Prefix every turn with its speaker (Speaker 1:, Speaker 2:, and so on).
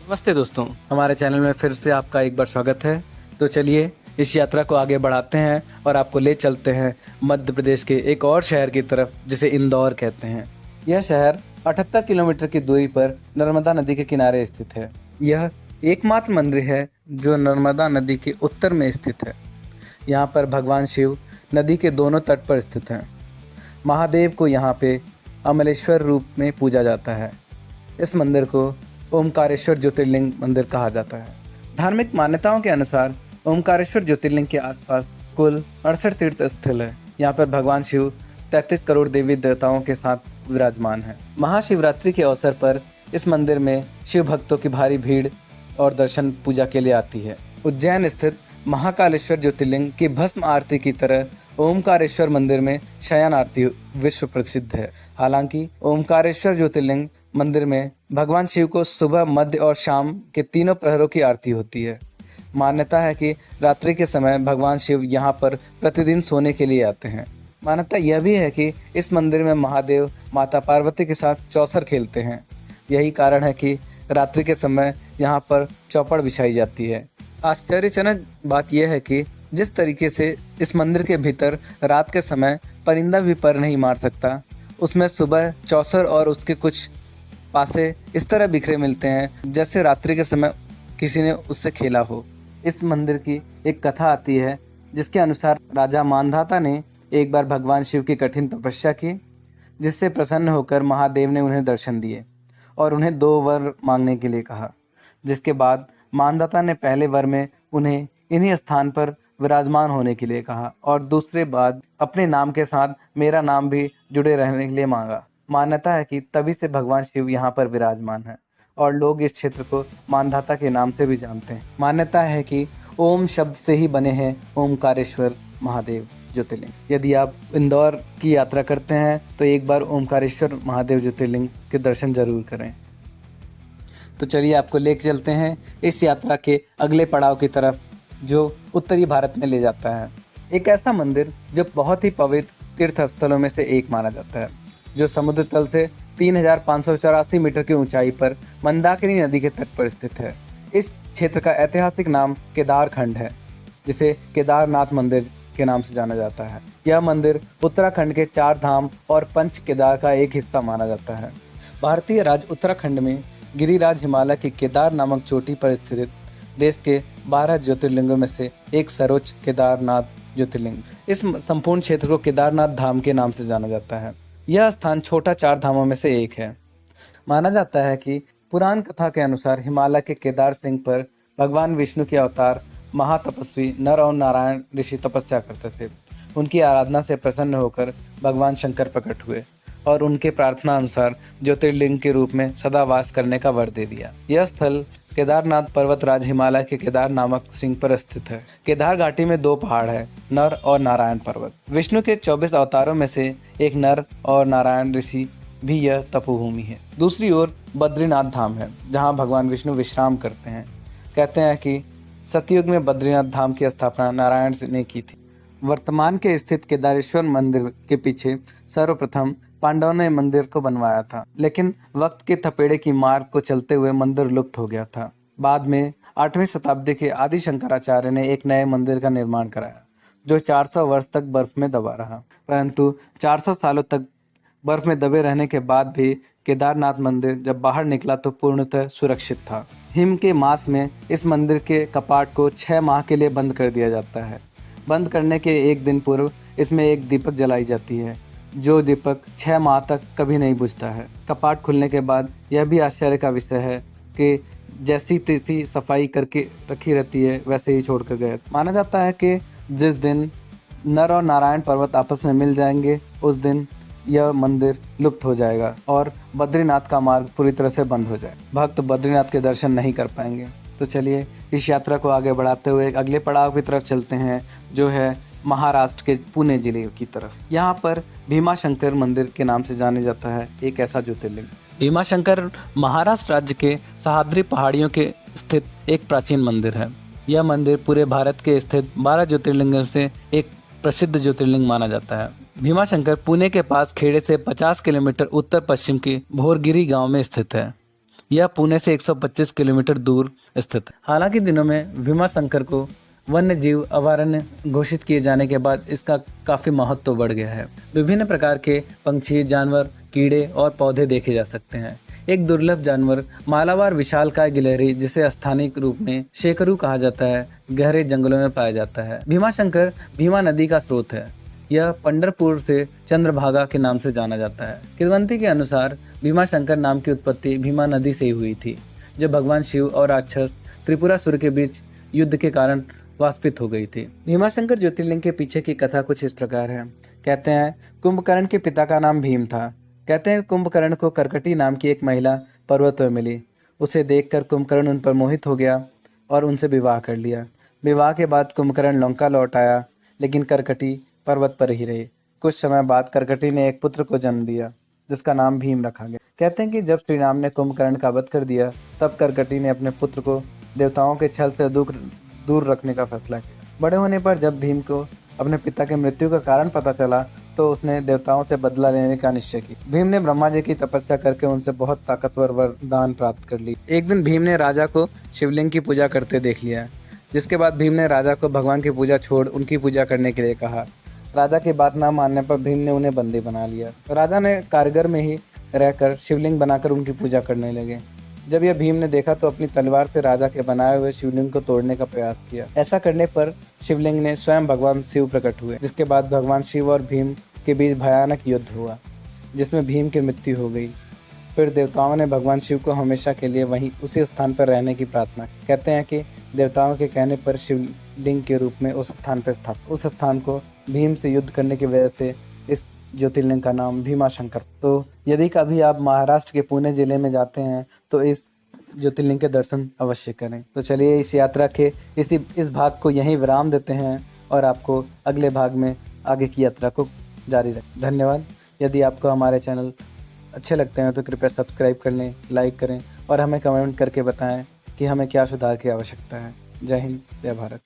Speaker 1: नमस्ते दोस्तों, हमारे चैनल में फिर से आपका एक बार स्वागत है। तो चलिए इस यात्रा को आगे बढ़ाते हैं और आपको ले चलते हैं मध्य प्रदेश के एक और शहर की तरफ जिसे इंदौर कहते हैं। यह शहर 78 किलोमीटर की दूरी पर नर्मदा नदी के किनारे स्थित है। यह एकमात्र मंदिर है जो नर्मदा नदी के उत्तर में स्थित है। यहाँ पर भगवान शिव नदी के दोनों तट पर स्थित हैं। महादेव को यहाँ पे अमलेश्वर रूप में पूजा जाता है। इस मंदिर को ओमकारेश्वर ज्योतिर्लिंग मंदिर कहा जाता है। धार्मिक मान्यताओं के अनुसार ओमकारेश्वर ज्योतिर्लिंग के आसपास कुल 68 तीर्थ स्थल है। यहाँ पर भगवान शिव 33 करोड़ देवी देवताओं के साथ विराजमान है। महाशिवरात्रि के अवसर पर इस मंदिर में शिव भक्तों की भारी भीड़ और दर्शन पूजा के लिए आती है। उज्जैन स्थित महाकालेश्वर ज्योतिर्लिंग की भस्म आरती की तरह ओमकारेश्वर मंदिर में शयन आरती विश्व प्रसिद्ध है। हालांकि ओमकारेश्वर ज्योतिर्लिंग मंदिर में भगवान शिव को सुबह, मध्य और शाम के तीनों प्रहरों की आरती होती है। मान्यता है कि रात्रि के समय भगवान शिव यहाँ पर प्रतिदिन सोने के लिए आते हैं। मान्यता यह भी है कि इस मंदिर में महादेव माता पार्वती के साथ चौसर खेलते हैं। यही कारण है कि रात्रि के समय यहाँ पर चौपड़ बिछाई जाती है। आश्चर्यजनक बात यह है कि जिस तरीके से इस मंदिर के भीतर रात के समय परिंदा भी पर नहीं मार सकता, उसमें सुबह चौसर और उसके कुछ पासे इस तरह बिखरे मिलते हैं जैसे रात्रि के समय किसी ने उससे खेला हो। इस मंदिर की एक कथा आती है जिसके अनुसार राजा मानधाता ने एक बार भगवान शिव की कठिन तपस्या की, जिससे प्रसन्न होकर महादेव ने उन्हें दर्शन दिए और उन्हें 2 वर मांगने के लिए कहा। जिसके बाद मानधाता ने पहले वर में उन्हें इन्हीं स्थान पर विराजमान होने के लिए कहा और दूसरे बाद अपने नाम के साथ मेरा नाम भी जुड़े रहने के लिए मांगा। मान्यता है कि तभी से भगवान शिव यहाँ पर विराजमान है और लोग इस क्षेत्र को मानधाता के नाम से भी जानते हैं। मान्यता है कि ओम शब्द से ही बने हैं ओमकारेश्वर महादेव ज्योतिर्लिंग। यदि आप इंदौर की यात्रा करते हैं तो एक बार ओमकारेश्वर महादेव ज्योतिर्लिंग के दर्शन जरूर करें। तो चलिए आपको ले चलते हैं इस यात्रा के अगले पड़ाव की तरफ जो उत्तरी भारत में ले जाता है। एक ऐसा मंदिर जो बहुत ही पवित्र तीर्थ स्थलों में से एक माना जाता है, जो समुद्र तल से 3584 मीटर की ऊंचाई पर मंदाकिनी नदी के तट पर स्थित है। इस क्षेत्र का ऐतिहासिक नाम केदारखंड है, जिसे केदारनाथ मंदिर के नाम से जाना जाता है। यह मंदिर उत्तराखंड के 4 धाम और पंच केदार का एक हिस्सा माना जाता है। भारतीय राज्य उत्तराखंड में गिरिराज हिमालय की केदार नामक चोटी पर स्थित देश के 12 ज्योतिर्लिंगों में से एक सर्वोच्च केदारनाथ ज्योतिर्लिंग। इस संपूर्ण क्षेत्र को केदारनाथ धाम के नाम से जाना जाता है। यह स्थान छोटा 4 धामों में से एक है। माना जाता है कि पुराण कथा के अनुसार हिमालय के केदार सिंह पर भगवान विष्णु के अवतार महातपस्वी नर और नारायण ऋषि तपस्या करते थे। उनकी आराधना से प्रसन्न होकर भगवान शंकर प्रकट हुए और उनके प्रार्थना अनुसार ज्योतिर्लिंग के रूप में सदा वास करने का वर दे दिया। यह स्थल केदारनाथ पर्वतराज हिमालय के केदार नामक श्रृंग पर स्थित है। केदार घाटी में 2 पहाड़ है, नर और नारायण पर्वत। विष्णु के 24 अवतारों में से एक नर और नारायण ऋषि भी यह तपोभूमि है। दूसरी ओर बद्रीनाथ धाम है, जहां भगवान विष्णु विश्राम करते हैं। कहते हैं कि सतयुग में बद्रीनाथ धाम की स्थापना नारायण ने की थी। वर्तमान के स्थित केदारेश्वर मंदिर के पीछे सर्वप्रथम पांडवों ने मंदिर को बनवाया था, लेकिन वक्त के थपेड़े की मार को चलते हुए मंदिर लुप्त हो गया था। बाद में 8वीं शताब्दी के आदि शंकराचार्य ने एक नए मंदिर का निर्माण कराया, जो 400 वर्ष तक बर्फ में दबा रहा। परंतु 400 सालों तक बर्फ में दबे रहने के बाद भी केदारनाथ मंदिर जब बाहर निकला तो पूर्णतः सुरक्षित था। हिम के मास में इस मंदिर के कपाट को 6 माह के लिए बंद कर दिया जाता है। बंद करने के एक दिन पूर्व इसमें एक दीपक जलाई जाती है, जो दीपक 6 माह तक कभी नहीं बुझता है। कपाट खुलने के बाद यह भी आश्चर्य का विषय है कि जैसी तैसी सफाई करके रखी रहती है वैसे ही छोड़कर गए। माना जाता है कि जिस दिन नर और नारायण पर्वत आपस में मिल जाएंगे उस दिन यह मंदिर लुप्त हो जाएगा और बद्रीनाथ का मार्ग पूरी तरह से बंद हो जाए। भक्त बद्रीनाथ के दर्शन नहीं कर पाएंगे। तो चलिए इस यात्रा को आगे बढ़ाते हुए अगले पड़ाव की तरफ चलते हैं, जो है महाराष्ट्र के पुणे जिले की तरफ। यहाँ पर भीमाशंकर मंदिर के नाम से जाने जाता है एक ऐसा ज्योतिर्लिंग। भीमाशंकर महाराष्ट्र राज्य के सह्याद्री पहाड़ियों के स्थित एक प्राचीन मंदिर है। यह मंदिर पूरे भारत के स्थित 12 ज्योतिर्लिंगों से एक प्रसिद्ध ज्योतिर्लिंग माना जाता है। भीमाशंकर पुणे के पास खेड़े से 50 किलोमीटर उत्तर पश्चिम के भोरगिरी गांव में स्थित है। यह पुणे से 125 किलोमीटर दूर स्थित है। हालांकि दिनों में भीमाशंकर को वन्य जीव अभयारण्य घोषित किए जाने के बाद इसका काफी महत्व बढ़ गया है। विभिन्न प्रकार के पंछी, जानवर, कीड़े और पौधे देखे जा सकते हैं। एक दुर्लभ जानवर मालाबार विशालकाय गिलहरी, जिसे स्थानीय रूप में शेकरू कहा जाता है, गहरे जंगलों में पाया जाता है। भीमाशंकर भीमा नदी का स्रोत है। यह पंढरपुर से चंद्रभागा के नाम से जाना जाता है। किंवदंती के अनुसार भीमाशंकर नाम की उत्पत्ति भीमा नदी से ही हुई थी, जो भगवान शिव और राक्षस त्रिपुरासुर के बीच युद्ध के कारण वाष्पित हो गई थी। भीमाशंकर ज्योतिर्लिंग के पीछे की कथा कुछ इस प्रकार है। कहते हैं कुंभकर्ण के पिता का नाम भीम था। कहते हैं कुंभकर्ण को करकटी नाम की एक महिला पर्वत में मिली। उसे देखकर कुंभकर्ण उन पर मोहित हो गया और उनसे विवाह कर लिया। विवाह के बाद कुंभकर्ण लंका लौट आया, लेकिन करकटी पर्वत पर ही रही। कुछ समय बाद करकटी ने एक पुत्र को जन्म दिया, जिसका नाम भीम रखा गया। कहते हैं कि जब श्री राम ने कुंभकर्ण का वध कर दिया, तब करकटी ने अपने पुत्र को देवताओं के छल से दूर रखने का फैसला किया। बड़े होने पर जब भीम को अपने पिता की मृत्यु का कारण पता चला, तो उसने देवताओं से बदला लेने का निश्चय किया। भीम ने ब्रह्मा जी की तपस्या करके उनसे बहुत ताकतवर वरदान प्राप्त कर ली। एक दिन भीम ने राजा को शिवलिंग की पूजा करते देख लिया, जिसके बाद भीम ने राजा को भगवान की पूजा छोड़ उनकी पूजा करने के लिए कहा। राजा की बात न मानने पर भीम ने उन्हें बंदी बना लिया। राजा ने कारीगर में ही रहकर शिवलिंग बनाकर उनकी पूजा करने लगे। जब यह भीम ने देखा तो अपनी तलवार से राजा के बनाए हुए शिवलिंग को तोड़ने का प्रयास किया। ऐसा करने पर शिवलिंग ने स्वयं भगवान शिव प्रकट हुए, जिसके बाद भगवान शिव और भीम के बीच भयानक युद्ध हुआ, जिसमें भीम की मृत्यु हो गई। फिर देवताओं ने भगवान शिव को हमेशा के लिए वहीं उसी स्थान पर रहने की प्रार्थना की। कहते हैं कि देवताओं के कहने पर शिवलिंग के रूप में उस स्थान को भीम से युद्ध करने की वजह से इस ज्योतिर्लिंग का नाम भीमाशंकर। तो यदि कभी आप महाराष्ट्र के पुणे जिले में जाते हैं तो इस ज्योतिर्लिंग के दर्शन अवश्य करें। तो चलिए इस यात्रा के इस भाग को यहीं विराम देते हैं और आपको अगले भाग में आगे की यात्रा को जारी रखें। धन्यवाद। यदि आपको हमारे चैनल अच्छे लगते हैं तो कृपया सब्सक्राइब कर लें, लाइक करें और हमें कमेंट करके बताएं कि हमें क्या सुधार की आवश्यकता है। जय हिंद, जय भारत।